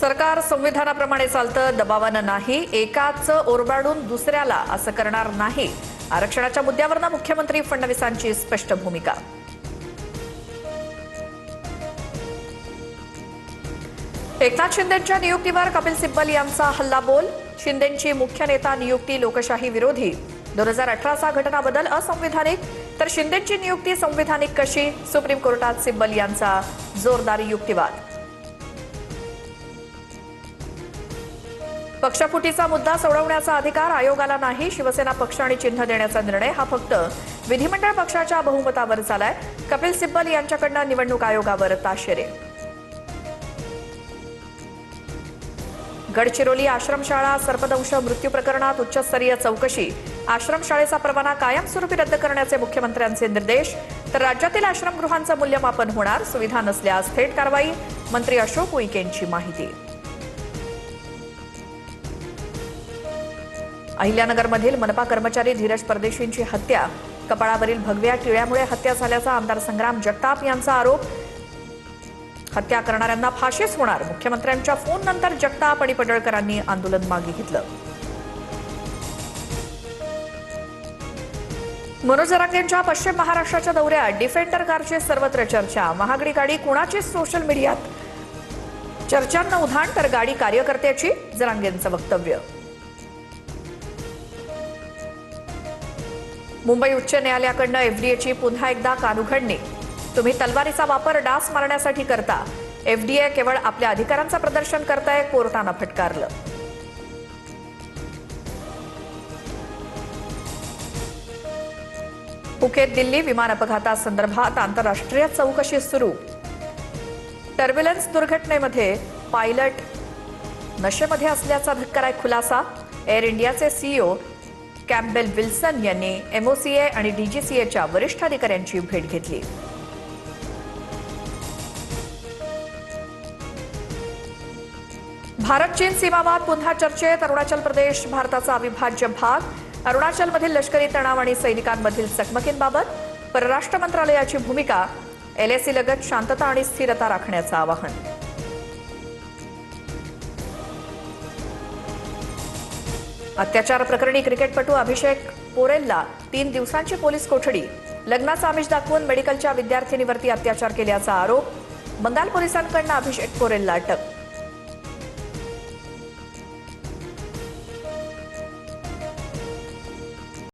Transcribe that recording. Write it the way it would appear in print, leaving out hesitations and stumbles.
सरकार संविधानाप्रमाणे चालतं, दबावानं नाही. एकाच ओरबाडून दुसऱ्याला असं करणार नाही. आरक्षणाच्या मुद्द्यावरनं मुख्यमंत्री फडणवीसांची स्पष्ट भूमिका. एकनाथ शिंदेंच्या नियुक्तीवर कपिल सिब्बल यांचा हल्लाबोल. शिंदेंची मुख्य नेता नियुक्ती लोकशाही विरोधी. 2018चा घटना बदल असंविधानिक, तर शिंदेंची नियुक्ती संविधानिक कशी? सुप्रीम कोर्टात सिब्बल यांचा जोरदार युक्तिवाद. पक्षफुटीचा मुद्दा सोडवण्याचा अधिकार आयोगाला नाही. शिवसेना पक्ष आणि चिन्ह देण्याचा निर्णय हा फक्त विधिमंडळ पक्षाच्या बहुमतावर झालाय. कपिल सिब्बल यांच्याकडनं निवडणूक आयोगावर ताशेरे. गडचिरोली आश्रमशाळा सर्पदंश मृत्यू प्रकरणात उच्चस्तरीय चौकशी. आश्रमशाळेचा परवाना कायमस्वरूपी रद्द करण्याचे मुख्यमंत्र्यांचे निर्देश. तर राज्यातील आश्रमगृहांचं मूल्यमापन होणार. सुविधा नसल्यास थेट कारवाई. मंत्री अशोक उईकेंची माहिती. अहिल्यानगरमधील मनपा कर्मचारी धीरज परदेशींची हत्या. कपाळावरील भगव्या टिळ्यामुळे हत्या झाल्याचा आमदार संग्राम जगताप यांचा आरोप. हत्या करणाऱ्यांना फाशीच होणार. मुख्यमंत्र्यांच्या फोननंतर जगताप आणि पडळकरांनी आंदोलन मागे घेतलं. मनोज जरांगेंच्या पश्चिम महाराष्ट्राच्या दौऱ्यात डिफेंडर कारची सर्वत्र चर्चा. महागडी गाडी कुणाची? सोशल मीडियात चर्चांना उधाण, तर गाडी कार्यकर्त्याची. जरांगेंचं वक्तव्य. मुंबई उच्च न्यायालयाकडनं एफडीएची पुन्हा एकदा कानउघडणी. तुम्ही तलवारीचा वापर डास मारण्यासाठी करता. एफडीए केवळ आपल्या अधिकारांचं प्रदर्शन करताय, कोर्टानं फटकारलं. फुकेत दिल्ली विमान अपघातासंदर्भात आंतरराष्ट्रीय चौकशी सुरू. टर्ब्युलन्स दुर्घटनेमध्ये पायलट नशेमध्ये असल्याचा धक्कादायक खुलासा. एअर इंडियाचे सीईओ कॅम्पबेल विल्सन यांनी एमओसीए आणि डीजीसीएच्या वरिष्ठ अधिकाऱ्यांची भेट घेतली. भारत चीन सीमावाद पुन्हा चर्चेत. अरुणाचल प्रदेश भारताचा अविभाज्य भाग. अरुणाचलमधील लष्करी तणाव आणि सैनिकांमधील चकमकींबाबत परराष्ट्र मंत्रालयाची भूमिका. एलएसी लगत शांतता आणि स्थिरता राखण्याचं आवाहन. अत्याचार प्रकरणी क्रिकेटपटू अभिषेक पोरेलला 3 दिवसांची पोलीस कोठडी. लग्नाचा आमिष दाखवून मेडिकलच्या विद्यार्थिनीवरती अत्याचार केल्याचा आरोप. बंगाल पोलिसांकडून अभिषेक पोरेलला अटक.